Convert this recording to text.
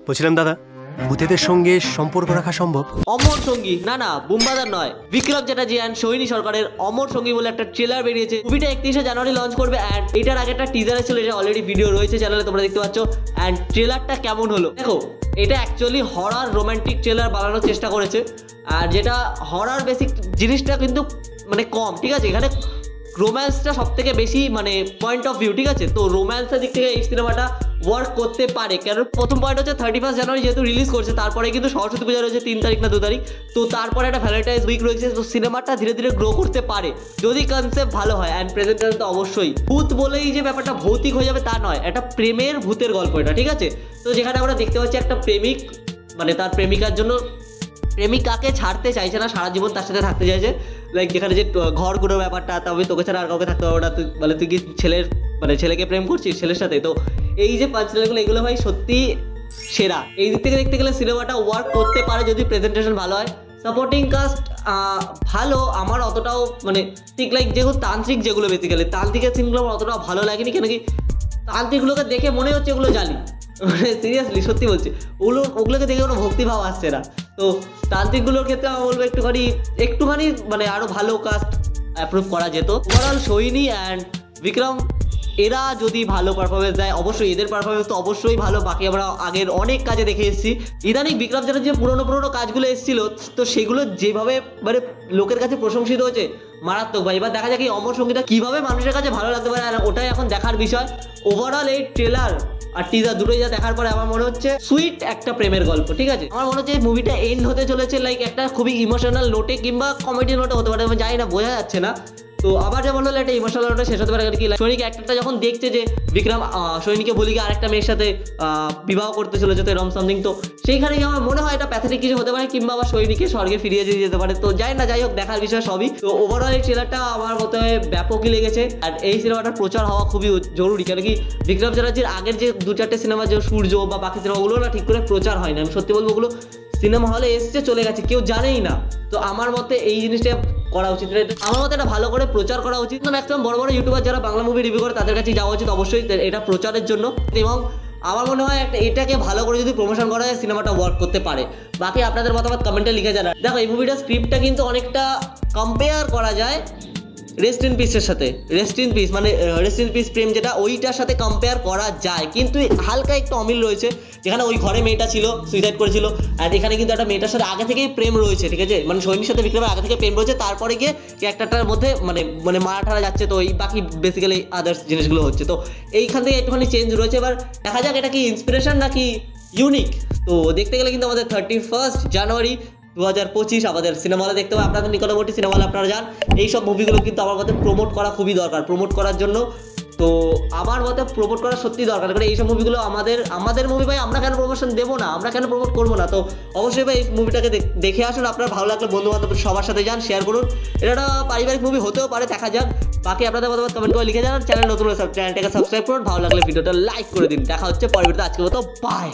বলছিলাম দাদা, ভূতেদের সঙ্গে সম্পর্ক রাখা সম্ভব? অমর সঙ্গী না না বুমবাদার নয়, বিক্রম চ্যাটার্জি অ্যান্ড সোহিনী সরকারের অমর সঙ্গী বলে একটা ট্রেলার বেরিয়েছে। মুভিটা 31শে জানুয়ারি লঞ্চ করবে অ্যান্ড এটার আগে একটা টিজার ছিল, এটা অলরেডি ভিডিও রয়েছে চ্যানেলে, তোমরা দেখতে পাচ্ছ। অ্যান্ড ট্রেলারটা কেমন হলো দেখো, এটা অ্যাকচুয়ালি হরর রোমান্টিক ট্রেলার বানানোর চেষ্টা করেছে। আর যেটা হরর বেসিক জিনিসটা কিন্তু মানে কম, ঠিক আছে। এখানে রোম্যান্সটা সব থেকে বেশি মানে পয়েন্ট অফ ভিউ, ঠিক আছে। তো রোম্যান্সের দিক থেকে এই সিনেমাটা ওয়ার্ক করতে পারে, কারণ প্রথম পয়েন্ট হচ্ছে 31 জানুয়ারি যেহেতু রিলিজ করছে, তারপরে কিন্তু সরস্বতী পূজা রয়েছে 3 তারিখ না 2 তারিখ, তো তারপরে একটা ভ্যালেন্টাইন্স উইক রয়েছে। তো সিনেমাটা ধীরে ধীরে গ্রো করতে পারে যদি কনসেপ্ট ভালো হয়। অ্যান্ড প্রেজেন্টেশন তো অবশ্যই, ভূত বলেই যে ব্যাপারটা ভৌতিক হয়ে যাবে তা নয়, একটা প্রেমের ভূতের গল্প এটা, ঠিক আছে। তো যেখানে আমরা দেখতে পাচ্ছি একটা প্রেমিক মানে তার প্রেমিকার জন্য, প্রেমিকাকে ছাড়তে চাইছে না, সারা জীবন তার সাথে থাকতে চাইছে। লাইক যেখানে যে ঘর গুঁড়ো ব্যাপারটা, তবে তোকে ছাড়া আর কাউকে থাকতে পারবে না, তুই মানে তুই কি ছেলেকে প্রেম করছিস ছেলের সাথে। তো এই যে পাঁচলাইনগুলো এগুলো ভাই সত্যি সেরা। এই দিক থেকে দেখতে গেলে সিনেমাটা ওয়ার্ক করতে পারে যদি প্রেজেন্টেশন ভালো হয়। সাপোর্টিং কাস্ট ভালো, আমার অতটাও মানে ঠিক লাইক যেগুলো তান্ত্রিক, যেগুলো বেসিক্যালি তান্ত্রিকের সিনগুলো আমার অতটাও ভালো লাগেনি, কেন কি তান্ত্রিকগুলোকে দেখে মনে হচ্ছে এগুলো জানি, মানে সিরিয়াসলি সত্যি বলছি, ওগুলোকে দেখে কোনো ভক্তিভাব আসছে না। তো তান্ত্রিকগুলোর ক্ষেত্রে আমি বলবো একটুখানি মানে আরও ভালো কাস্ট অ্যাপ্রুভ করা যেত। ওভারঅল সোহিনী অ্যান্ড বিক্রম এরা যদি ভালো পারফরমেন্স দেয়, অবশ্যই এদের পারফরমেন্স তো অবশ্যই ভালো, বাকি আমরা আগের অনেক কাজে দেখে এসেছি। ইদানিং বিক্রম চ্যাটার্জি যে পুরোনো কাজগুলো এসেছিল, তো সেগুলো যেভাবে মানে লোকের কাছে প্রশংসিত হয়েছে মারাত্মক ভাই। এবার দেখা যাক এই অমর সঙ্গীটা কীভাবে মানুষের কাছে ভালো লাগতে পারে, আর ওটাই এখন দেখার বিষয়। ওভারঅল এই ট্রেলার আর টিজার দুটোই যা দেখার পরে আমার মনে হচ্ছে সুইট একটা প্রেমের গল্প, ঠিক আছে। আমার মনে হচ্ছে মুভিটা এন্ড হতে চলেছে লাইক একটা খুবই ইমোশনাল নোটে কিংবা কমেডি নোটে হতে পারে, আমি জানি না, বোঝা যাচ্ছে না। তো আবার যেমন হলো একটা ইমোশনাল নোটে শেষ হতে পারে আর কি। সৈনিক অ্যাক্টরটা যখন দেখছে যে বিক্রম সৈনিককে বলি গিয়ে আরেকটা মেয়ের সাথে বিবাহ করতে চলেছে, তো এরম সামথিং, তো সেইখানে আমার মনে হয় এটা প্যাথেটিক কিছু হতে পারে, কিংবা আবার সৈনিককে স্বর্গে ফিরিয়ে দিয়ে যেতে পারে। তো যাই হোক দেখার বিষয় সবই। তো ওভারঅল এই ট্রেলারটা আমার মতে ব্যাপকই লেগেছে। আর এই সিনেমাটার প্রচার হওয়া খুবই জরুরি, কেন কি বিক্রম চ্যাটার্জির আগের যে 2-4টে সিনেমা, যে সূর্য বা বাকি সিনেমাগুলো না ঠিক করে প্রচার হয় না। আমি সত্যি বলবো ওগুলো সিনেমা হলে এসছে চলে গেছে, কেউ জানেই না। তো আমার মতে এই জিনিসটা করা উচিত, আমার মতে এটা ভালো করে প্রচার করা উচিত। ম্যাক্সিমাম বড় ইউটিউবার যারা বাংলা মুভি রিভিউ করে তাদের কাছে যাওয়া উচিত অবশ্যই এটা প্রচারের জন্য। এবং আমার মনে হয় এটাকে ভালো করে যদি প্রমোশন করা যায় সিনেমাটা ওয়ার্ক করতে পারে। বাকি আপনাদের মতামত কমেন্টে লিখে জানান। দেখো এই মুভিটার স্ক্রিপ্টটা কিন্তু অনেকটা কম্পেয়ার করা যায় রেস্ট ইন পিসের সাথে। রেস্ট ইন পিস প্রেম যেটা, ওইটার সাথে কম্পেয়ার করা যায়, কিন্তু হালকা একটু অমিল রয়েছে। যেখানে ওই ঘরে মেয়েটা ছিল সুইসাইড করেছিল, আর এখানে কিন্তু একটা মেয়েটার সাথে আগে থেকেই প্রেম রয়েছে, ঠিক আছে। মানে সৈনির সাথে বিক্রমের আগে থেকে প্রেম রয়েছে, তারপরে গিয়ে ক্যারেক্টারটার মধ্যে মানে মারা যাচ্ছে, তো এই বাকি বেসিক্যালি আদার্স জিনিসগুলো হচ্ছে। তো এইখান থেকে একটুখানি চেঞ্জ রয়েছে। এবার দেখা যাক এটা কি ইন্সপিরেশন নাকি ইউনিক। তো দেখতে গেলে কিন্তু আমাদের 31 জানুয়ারি 2025 আমাদের সিনেমা হলে দেখতে হবে। আপনাদের নিকটবর্তী সিনেমা হলে আপনারা যান। এইসব মুভিগুলো কিন্তু আমার মতে প্রমোট করা খুবই দরকার, প্রমোট করার জন্য। তো আমার মতে প্রমোট করা সত্যি দরকার, কারণ এইসব মুভিগুলো আমাদের মুভি ভাই, আমরা কেন প্রমোশন দেবো না, আমরা কেন প্রমোট করবো না। তো অবশ্যই ভাই এই মুভিটাকে দেখে আসুন। আপনার ভালো লাগলে বন্ধু বান্ধব সবার সাথে যান, শেয়ার করুন। এটা একটা পারিবারিক মুভি হতেও পারে, দেখা যাক। বাকি আপনাদের মতামত কমেন্ট করে লিখে জানান। চ্যানেল নতুন চ্যানেলটাকে সাবস্ক্রাইব করুন, ভালো লাগলে ভিডিওটা লাইক করে দিন। দেখা হচ্ছে পরের ভিডিওতে, আজকের মতো বাই।